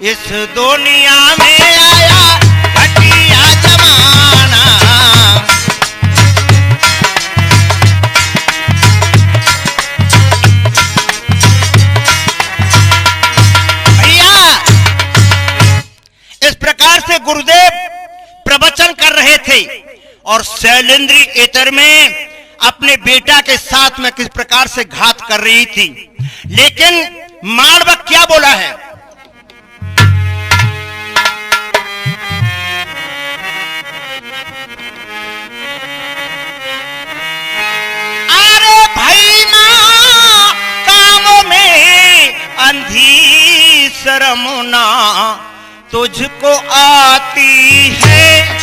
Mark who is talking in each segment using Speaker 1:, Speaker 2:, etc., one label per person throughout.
Speaker 1: इस दुनिया में आया घटिया जमाना। भैया इस प्रकार से गुरुदेव प्रवचन कर रहे थे और शैलेंद्री एतर में अपने बेटा के साथ में किस प्रकार से घात कर रही थी, लेकिन मांडवक क्या बोला है? अरे भाई मां काम में अंधी शर्म ना तुझको आती है।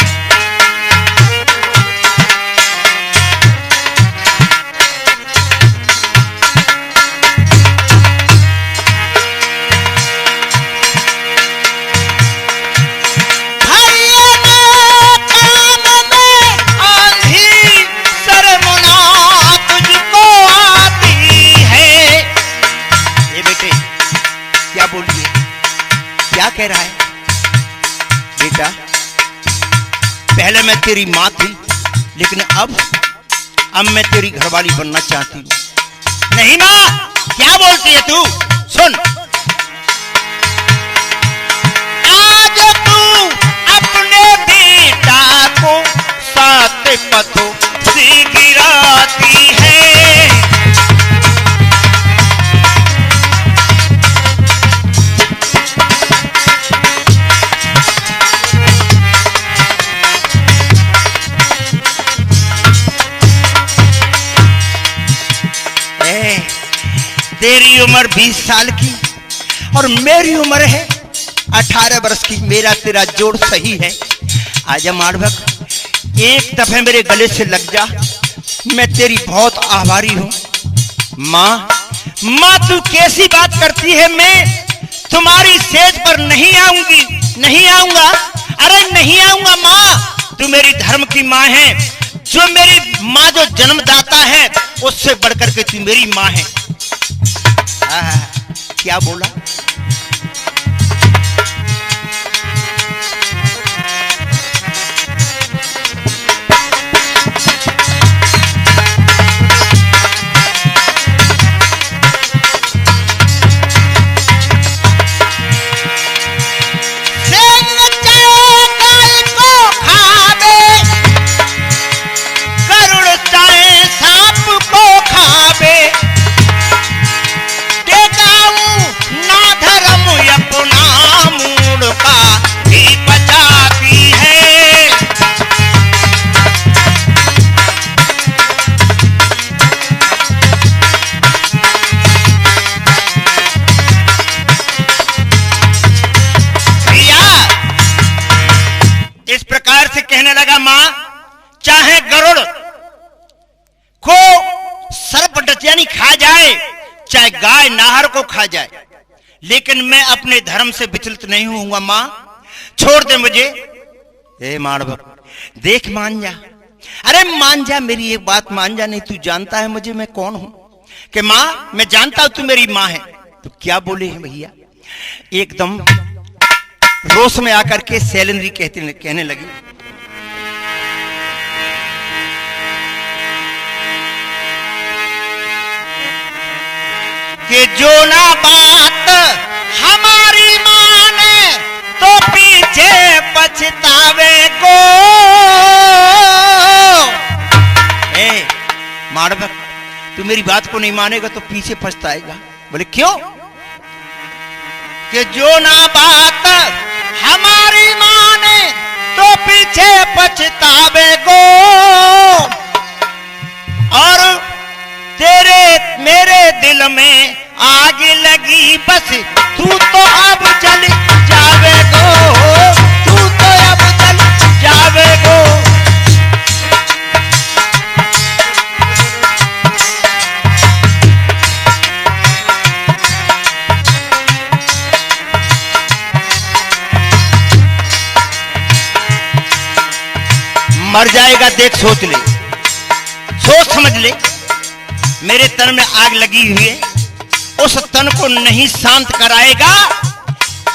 Speaker 1: क्या कह रहा है बेटा? पहले मैं तेरी मां थी, लेकिन अब मैं तेरी घरवाली बनना चाहती हूं। नहीं मां, क्या बोलती है तू? सुन, आज तू अपने बेटा को सात पथों से गिराती है। तेरी उम्र 20 साल की और मेरी उम्र है 18 वर्ष की। मेरा तेरा जोड़ सही है। आजा मांडवक, एक दफे मेरे गले से लग जा, मैं तेरी बहुत आभारी हूं। मां तू कैसी बात करती है? मैं तुम्हारी सेज पर नहीं आऊंगी, नहीं आऊंगा। अरे नहीं आऊंगा मां, तू मेरी धर्म की मां है। जो मेरी मां जो जन्मदाता है, उससे बढ़कर के तू मेरी मां है। क्या बोला? कहने लगा मां, चाहे गरुड़ को सर्प डचियानी खा जाए, चाहे गाय नाहर को खा जाए, लेकिन मैं अपने धर्म से विचलित नहीं होऊंगा। मां छोड़ दे मुझे। ए मांडवक देख, मान जा। अरे मान जा, मेरी एक बात मान जा। नहीं तू जानता है मुझे मैं कौन हूं? कि मां मैं जानता हूं तू मेरी मां है। तो क्या बोले हैं भैया? एकदम रोष में आकर के शैलेंद्री कहने लगी, कि जो ना बात हमारी माने तो पीछे पछतावे को। मांडवक तू मेरी बात को नहीं मानेगा तो पीछे पछताएगा। बोले क्यों? कि जो ना बात हमारी माने तो पीछे पछतावे को। और तेरे मेरे दिल में आग लगी, बस तू तो अब जल जावेगो, तू तो अब जल जावेगो। मर जाएगा देख, सोच ले, सोच समझ ले। मेरे तन में आग लगी हुई है, उस तन को नहीं शांत कराएगा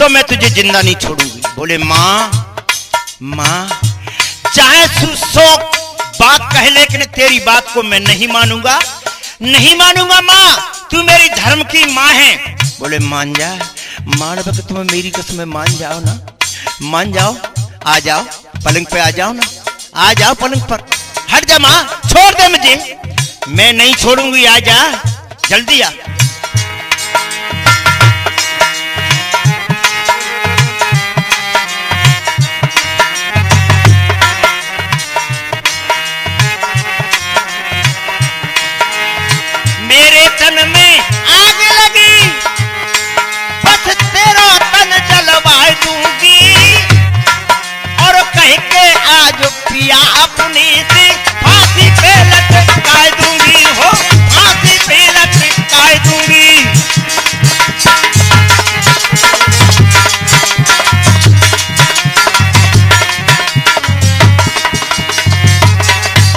Speaker 1: तो मैं तुझे जिंदा नहीं छोड़ूंगी। बोले माँ माँ चाहे 100 बात कह, लेकिन तेरी बात को मैं नहीं मानूंगा, नहीं मानूंगा माँ, तू मेरी धर्म की माँ है। बोले मान जा, मान बक तुम्हें मेरी कसम, मान जाओ ना, मान जाओ, आ जाओ पलंग पे, आ जाओ ना, आ जाओ पलंग पर, हट जा माँ, छोड़ दे मुझे, मैं नहीं छोड़ूंगी, आ जा जल्दी आ। मेरे तन में आग लगी, बस तेरा तन जलवा दूंगी, और कह के आज पिया अपनी से फांसी पे लटका दूंगी, हो फांसी पे लटका दूंगी।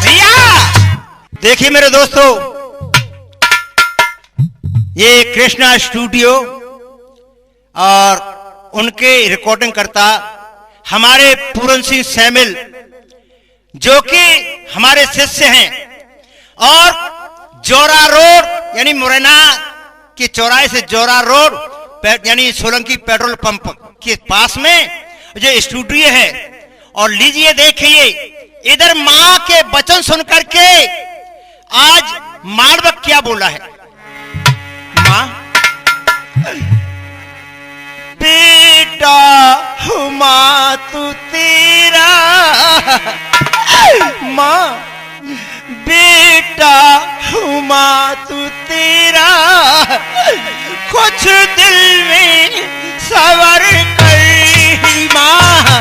Speaker 1: भैया देखिए मेरे दोस्तों, ये कृष्णा स्टूडियो और उनके रिकॉर्डिंग करता हमारे पूरन सिंह सैमिल, जो कि हमारे शिष्य हैं, और जोरा रोड यानी मुरैना के चौराहे से जोरा रोड यानी सोलंकी पेट्रोल पंप के पास में जो स्टूडियो है। और लीजिए देखिए, इधर मां के वचन सुनकर के आज मालवक क्या बोला है। बेटा माँ तू तेरा, माँ बेटा माँ तू तेरा, कुछ दिल में सवर कर माँ।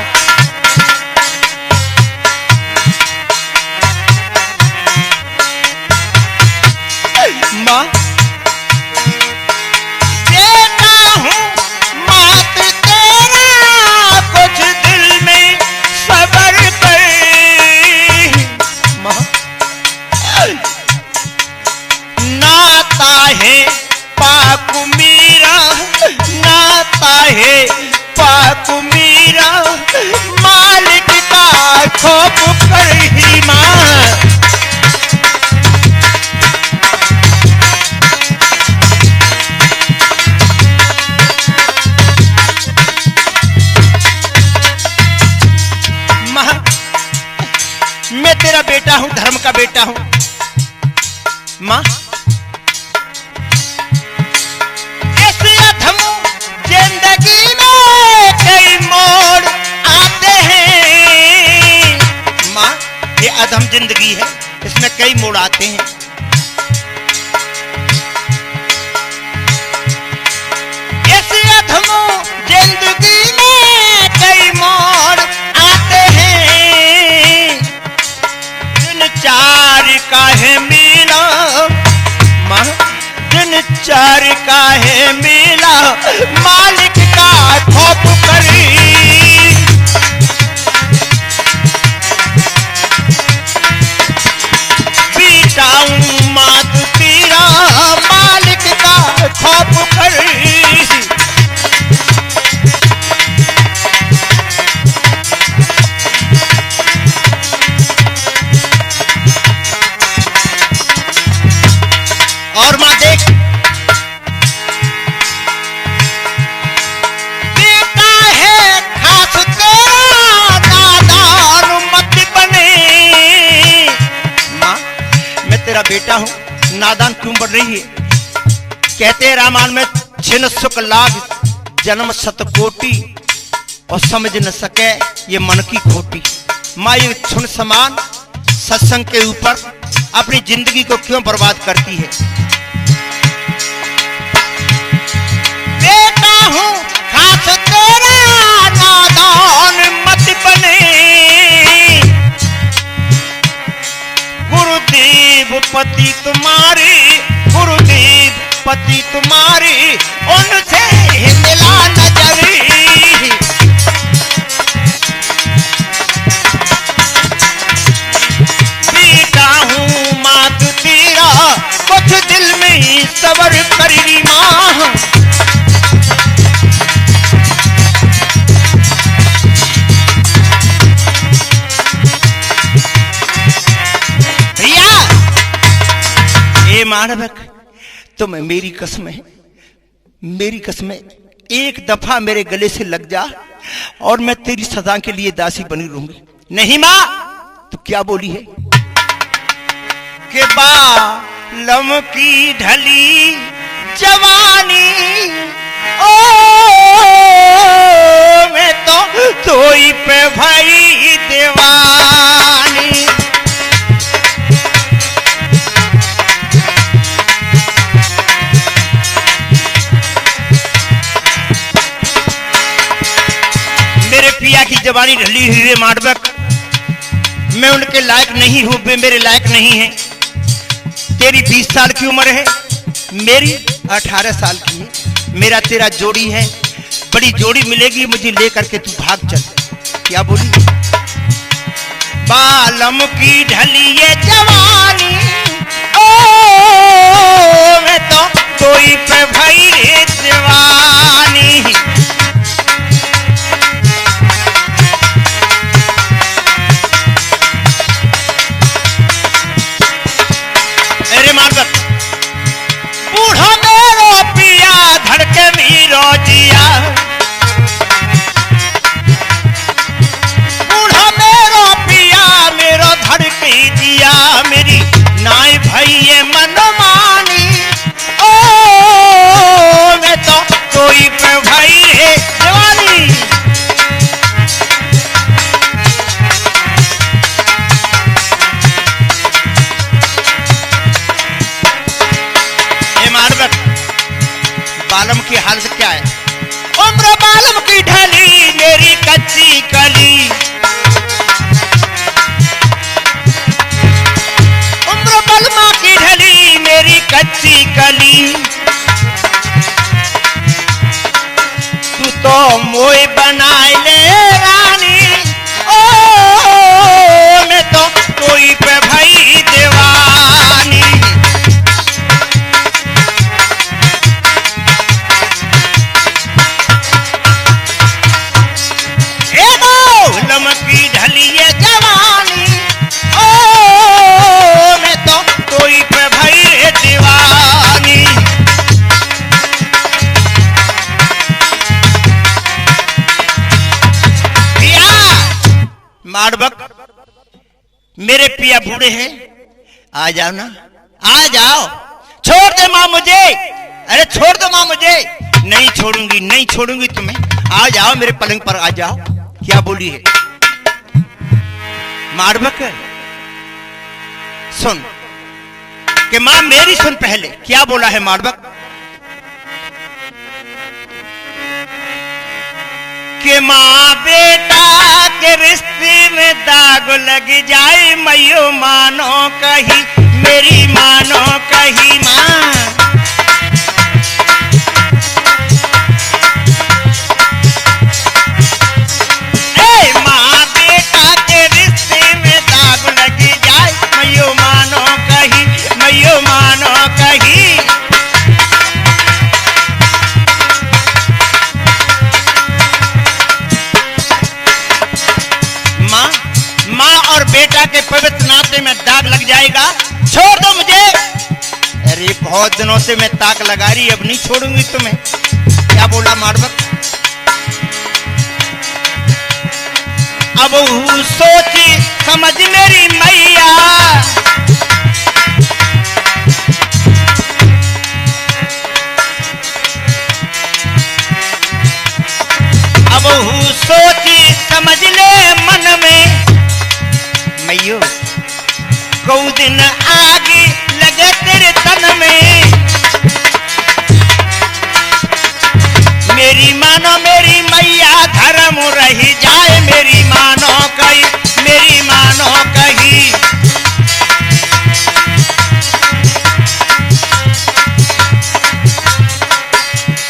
Speaker 1: माँ है पाक मीरा, मालिक का खौफ कर ही माँ। माँ मैं तेरा बेटा हूं, धर्म का बेटा हूं। माँ जिंदगी में कई मोड़ आते हैं। माँ ये अधम जिंदगी है, इसमें कई मोड़ आते हैं। ऐसी अधम जिंदगी में कई मोड़ आते हैं, दिन चार काहे मिला माँ, दिन चार काहे मिला, मालिक का खौफ करी। बेटा मात तेरा, मालिक का खौफ करी। और माँ देख, बेटा है खास तेरा, नादान मत बने। माँ मैं तेरा बेटा हूं, नादान क्यों बन रही है। कहते हैं रामायण में, छिन सुख लाग जन्म सतकोटि, और समझ न सके ये मन की खोटी। माँ ये छुन समान सत्संग के ऊपर अपनी जिंदगी को क्यों बर्बाद करती है। बेटा हूं खास तेरा, नादान मत बने। गुरुदेव पति तुम्हारी, गुरुदेव पति तुम्हारी, उनसे मिला नजरी। बेटा हूं मात तेरा, कुछ दिल मानवक तुम मेरी कसम है, मेरी कसम है, एक दफा मेरे गले से लग जा और मैं तेरी सदा के लिए दासी बनी रहूंगी। नहीं माँ, तो क्या बोली है कि बालम की ढली जवानी, ओ मैं तो ही पे भाई दीवानी। मेरे पिया की जवानी ढली हुई है माडवक, मैं उनके लायक नहीं हूं, वे मेरे लायक नहीं है। तेरी 20 साल की उम्र है, मेरी 18 साल की है। मेरा तेरा जोड़ी है, बड़ी जोड़ी मिलेगी, मुझे लेकर के तू भाग चल। क्या बोली? बालम की ढली ये जवानी, ओ मैं तो ही पे भाई रे जवानी। अरे मार्गत बूढ़ा मेरो पिया धड़के मीरो जिया, बूढ़ा मेरो पिया मेरो धड़के जिया, मेरी नाई भाई ये मनमानी, ओ मैं तो ही पे भाई रे जवानी। बालम की हालत क्या है? उम्र बालम की ढली मेरी कच्ची कली, उम्र बलमा की ढली मेरी कच्ची कली, तू तो मोए बनाए ले रानी, ओ मैं तो कोई पे भाई दीवानी। की ढली ये जवानी, ओ मैं तो कोई पे भाई दीवानी। पिया माडवक, मेरे पिया बूढ़े हैं, आ जाओ ना, आ जाओ, छोड़ दे माँ मुझे, अरे छोड़ दो माँ मुझे। नहीं छोड़ूंगी, नहीं छोड़ूंगी तुम्हें, आ जाओ मेरे पलंग पर आ जाओ। क्या बोली है माडवक? सुन कि मां मेरी सुन पहले, क्या बोला है माडवक? कि मां बेटा के रिश्ते में दाग लग जाए, मैयो मानो कही, मेरी मानो कही मां। बेटा के पवित्र नाते में दाग लग जाएगा, छोड़ दो मुझे। अरे बहुत दिनों से मैं ताक लगा रही, अब नहीं छोड़ूंगी तुम्हें। क्या बोला माडवक? अब सोची समझ मेरी मैया, अब सोची समझ ले मन में, मैयो कौ दिन आगे लगे तेरे तन में, मेरी मानो मेरी मैया धर्म रही जाए, मेरी मानो कही, मेरी मानो कही।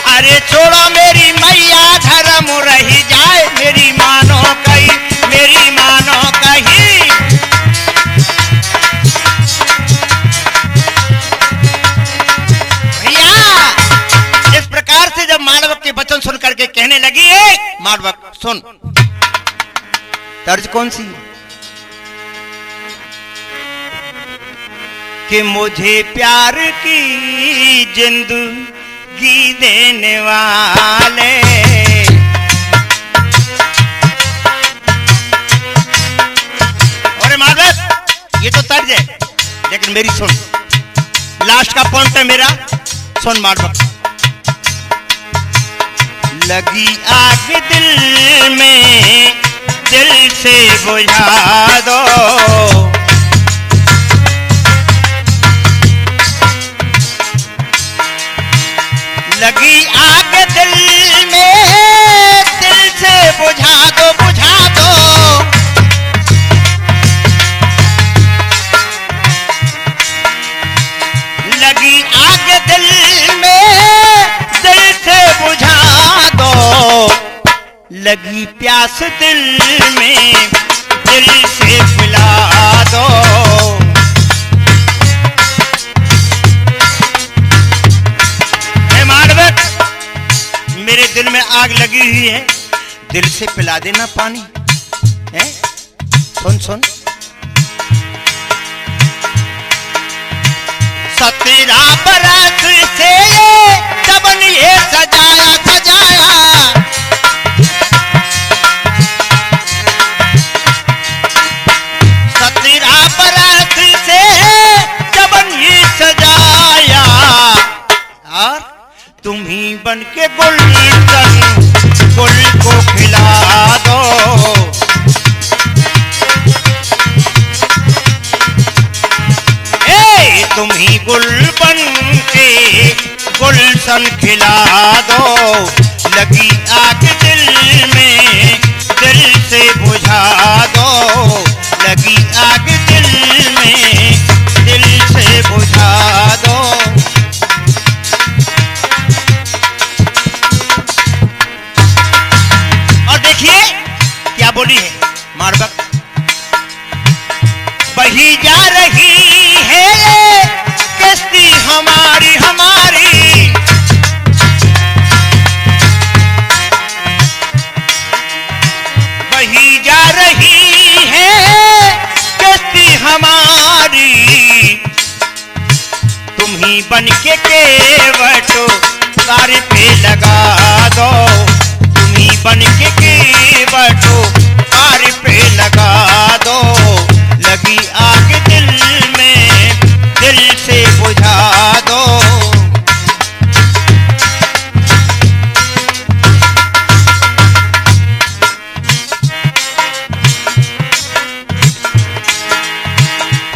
Speaker 1: अरे छोड़ो मेरी मैया धर्म रही जाए, मेरी मानो कही, मेरी मानो कही। माडवक के वचन सुन करके कहने लगी है, माडवक सुन, तर्ज कौन सी? कि मुझे प्यार की जिंदगी देने वाले। अरे माधव ये तो तर्ज है, लेकिन मेरी सुन, लास्ट का पॉइंट है मेरा, सुन माधव। लगी आग दिल में दिल से बुझा दो, लगी आग दिल में दिल से बुझा दो, बुझा दो। लगी आग दिल में दिल से बुझा दो, लगी प्यास दिल में दिल से पिला दो। मेरे दिल में आग लगी हुई है, दिल से पिला देना पानी है। सुन सुन, 17 बरस से सबन ये सजाया सजाया, 17 बरस से सबन ये सजाया, और तुम ही बन के गुलशन गुल को खिला दो। तुम ही गुल बन के गुलशन खिला दो, लगी आग दिल में दिल से बुझा दो, लगी आग दिल में दिल से बुझा दो। क्या बोली है मारबक, बही जा रही है कश्ती हमारी हमारी, बही जा रही है कश्ती हमारी, तुम ही बन के केवटो तार पे लगा दो, तुम ही बन के केवटो तार पे लगा दो, लगी आग दिल में दिल से बुझा दो।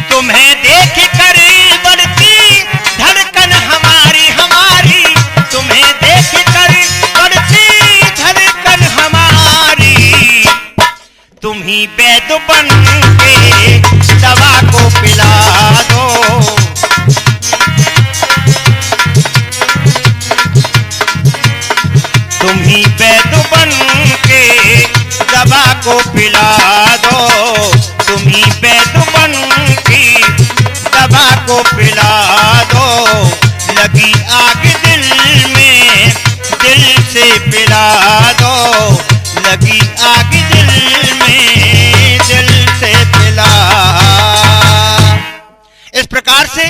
Speaker 1: तुम्हें देख कर बढ़ती धड़कन हमारी हमारी, तुम्हें देख कर बढ़ती धड़कन हमारी, तुम ही वैद्य बन के दवा को पिला दो, तुम ही वैद्य बन के दवा को पिला दो, तुम ही वैद्य बन के दवा को पिला दो, लगी आग दिल में दिल से पिला दो, लगी आग दिल में दिल से पिला। इस प्रकार से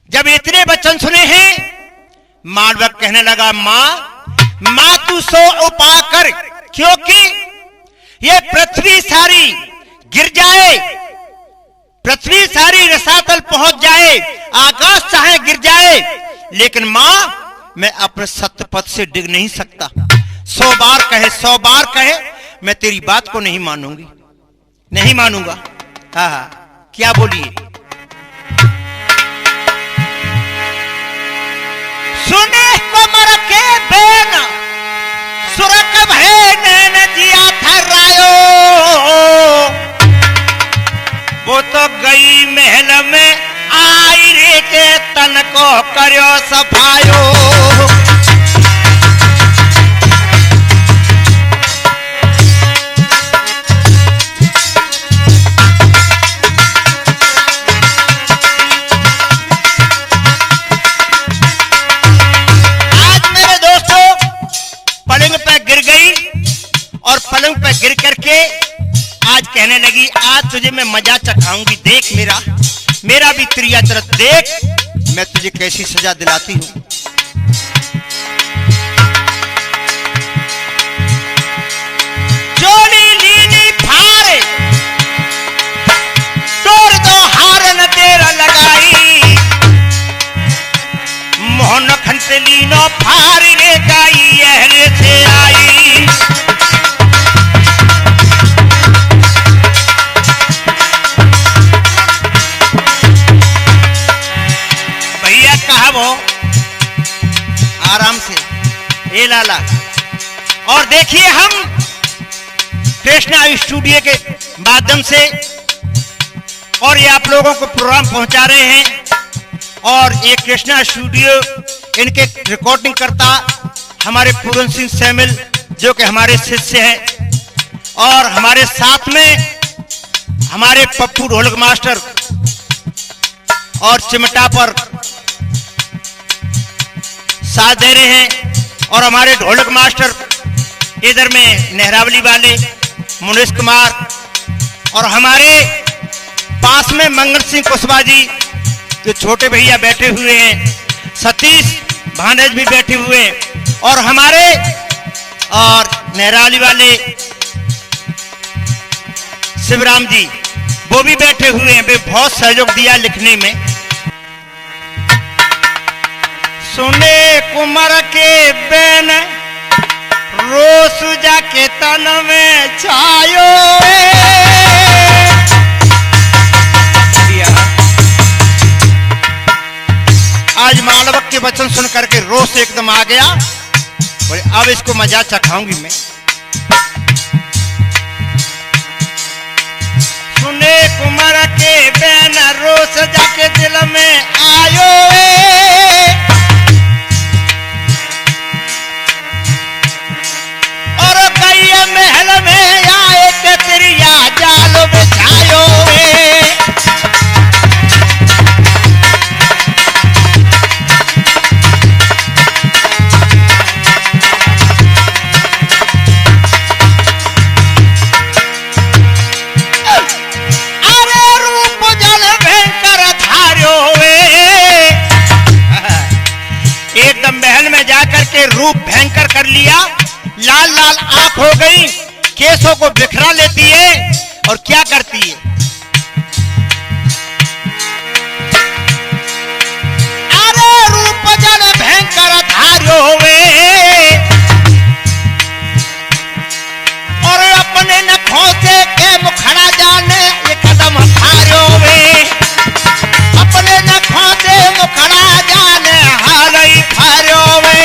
Speaker 1: जब इतने वचन सुने हैं, मालवक कहने लगा, मां तू सो उपा कर, क्योंकि ये पृथ्वी सारी गिर जाए, पृथ्वी सारी रसातल पहुंच जाए, आकाश चाहे गिर जाए, लेकिन मां मैं अपने सत्य पद से डिग नहीं सकता। 100 बार कहे मैं तेरी बात को नहीं मानूंगी, नहीं मानूंगा। हाँ क्या बोलिए, सुने कमर के बेन सुरक भय नैन जिया थर्रायो, वो तो गई महल में आई रे के तन को करो सफायो। पलंग पे गिर करके आज कहने लगी, आज तुझे मैं मजा चखाऊंगी, देख मेरा भी त्रिया चरित्र देख, मैं तुझे कैसी सजा दिलाती हूं। चोली लीनी फारे तोड़ दो हारन देर लगाई, मोहन खंत लीनो फारी रे गाई एहरे से आई। आराम से ए लाला। और देखिए हम कृष्णा स्टूडियो के माध्यम से और ये आप लोगों को प्रोग्राम पहुंचा रहे हैं। और ये कृष्णा स्टूडियो इनके रिकॉर्डिंग करता हमारे पूरन सिंह सैमिल जो कि हमारे शिष्य हैं, और हमारे साथ में हमारे पप्पू ढोलक मास्टर और चिमटा पर साथ दे रहे हैं। और हमारे ढोलक मास्टर इधर में नेहरावली वाले मुनीश कुमार, और हमारे पास में मंगल सिंह कुशवाहा जी जो छोटे भैया बैठे हुए हैं, सतीश भानेज भी बैठे हुए हैं, और हमारे और नेहरावली वाले शिवराम जी वो भी बैठे हुए हैं। वे बहुत सहयोग दिया लिखने में। सुने कुमार के बेन रोस जाके तन में छायो, आज मालवक के वचन सुन करके रोस एकदम आ गया। और अब इसको मजा चखाऊंगी मैं। सुने कुमार के बेन रोस जाके दिल में आयो, महल में आए के त्रिया जाल बिछायो, अरे रूप जल भयंकर धार्यो। एकदम महल में जाकर के रूप भयंकर कर लिया, लाल लाल आंख हो गई, केसों को बिखरा लेती है और क्या करती है, अरे रूप जल भयंकर धार्यो हुए, और अपने नखों से के मुखड़ा जाने ये कदम फार्यो हुए, अपने नखों से मुखड़ा जाने हाल ही फार्यो हुए।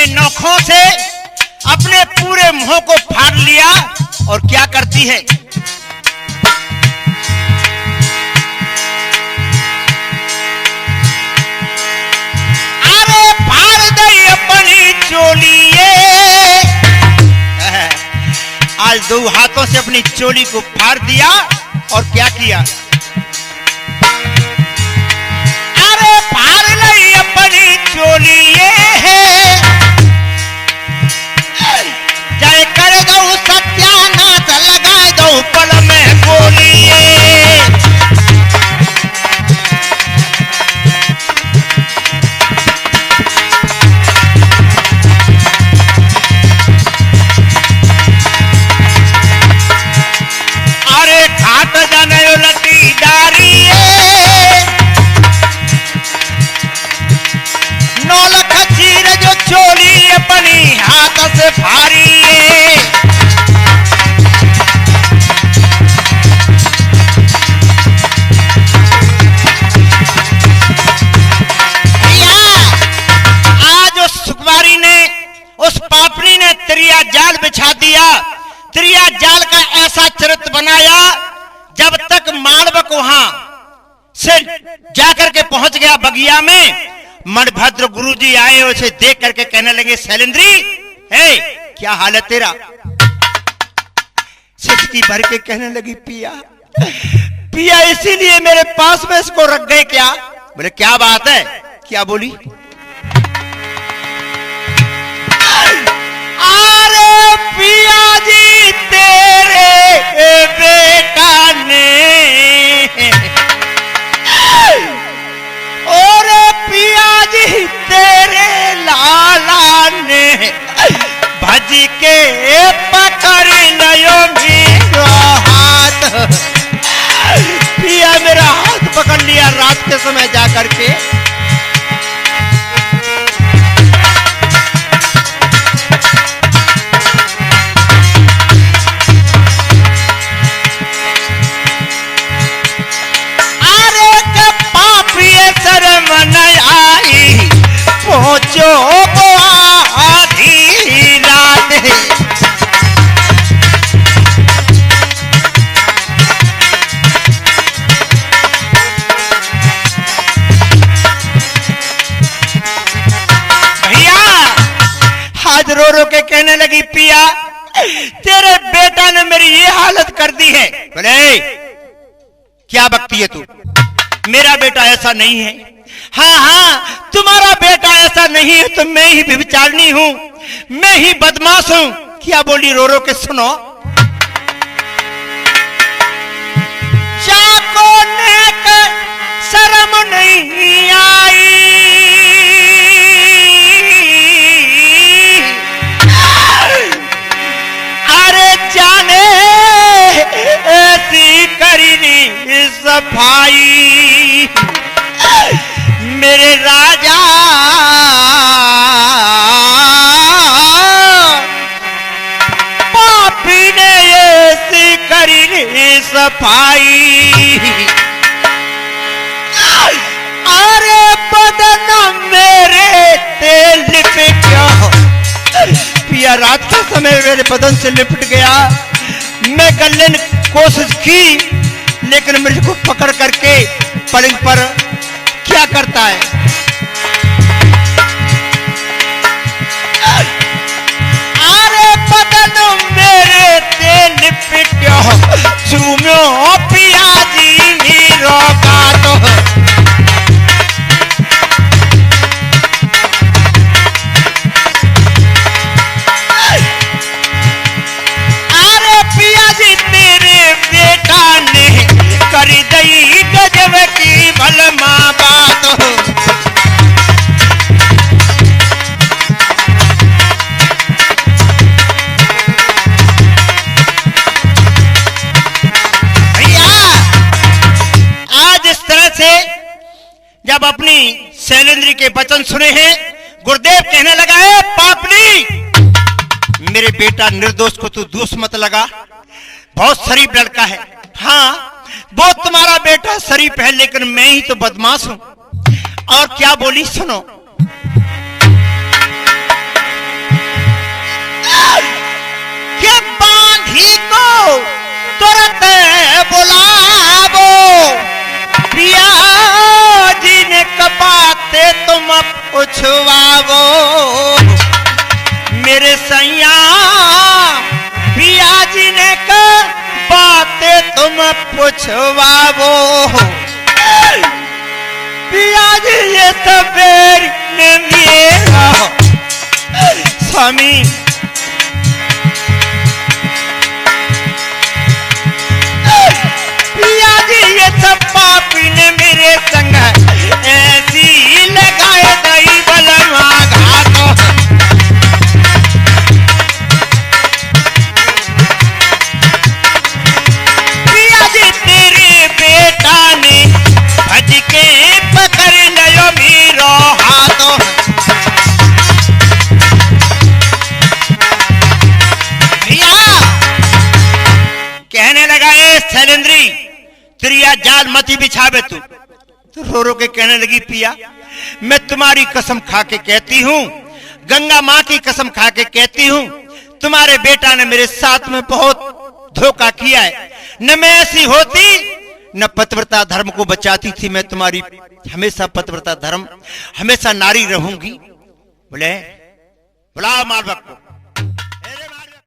Speaker 1: नोखों से अपने पूरे मुंह को फाड़ लिया और क्या करती है, अरे फाड़ दई अपनी चोली। आज दो हाथों से अपनी चोली को फाड़ दिया और क्या किया, अरे फाड़ लई अपनी चोली। जय कर दो सत्यानाश लगा दो पल में गोली। अरे घाट जाने लटी डारी, नौलख चीर जो चोली अपनी हाथ से भारी। आज उस सुकुमारी ने, उस पापड़ी ने त्रिया जाल बिछा दिया। त्रिया जाल का ऐसा चरित्र बनाया, जब तक मालवक वहां से जाकर के पहुंच गया बगिया में, मनभद्र गुरुजी आए, उसे देख करके कहने लगे, शैलेंद्री हे क्या हाल है तेरा। सिसकी भर के कहने लगी, पिया पिया इसीलिए मेरे पास में इसको रख गए क्या। बोले क्या बात है, क्या बोली? अरे पिया जी तेरे बेटा ने, और पिया जी तेरे लाला ने भज के पकड़ लियो मेरो हाथ। पिया मेरा हाथ पकड़ लिया रात के समय जाकर के। अरे के पापी शर्म न आई पहुंचो आधी रात। रो रो के कहने लगी पिया तेरे बेटा ने मेरी ये हालत कर दी है। बोले क्या बकती है तू, मेरा बेटा ऐसा नहीं है। हाँ हाँ तुम्हारा बेटा ऐसा नहीं है तो मैं ही व्यभिचारिणी हूं, मैं ही बदमाश हूं। क्या बोली रो रो के सुनो। चाको ने शर्म नहीं आई, जाने ऐसी करी सफाई मेरे राजा पापी ने ऐसी करी सफाई। अरे बदन मेरे तेल पे क्या पिया रात के समय मेरे बदन से लिपट गया। मैं गले ने कोशिश की लेकिन मेरे को पकड़ करके पलंग पर क्या करता है। अरे बदन मेरे से लिपट चूम्यो पिया जी नीरो का तो। कर दई गजब की भलमा बात। भैया आज इस तरह से जब अपनी शैलेंद्री के वचन सुने हैं, गुरुदेव कहने लगा है पापनी मेरे बेटा निर्दोष को तू दोष मत लगा, बहुत शरीफ लड़का है। हाँ वो तुम्हारा बेटा शरीफ है लेकिन मैं ही तो बदमाश हूं। और क्या बोली सुनो। के बांधी को तुरंत बुलावो, पिया जी ने कपाते तुम पूछवावो मेरे सैया। पिया जी ने बातें तुम पूछवावो पिया जी ये सवेर ने मेरा स्वामी। पिया जी ये सब पापी ने मेरे संग ऐसी लगाए दई बलवा घाट। बेटा ने भज के पकड़ लियो मेरो हाथ। भैया कहने लगा ए शैलेंद्री त्रिया जाल मती बिछावे तू। तो रो रो के कहने लगी पिया मैं तुम्हारी कसम खा के कहती हूँ, गंगा माँ की कसम खा के कहती हूँ तुम्हारे बेटा ने मेरे साथ में बहुत धोखा किया है। न मैं ऐसी होती न पतिव्रता धर्म को बचाती थी। मैं तुम्हारी हमेशा पतिव्रता धर्म हमेशा नारी रहूंगी। बोले बुलाओ मालवक को।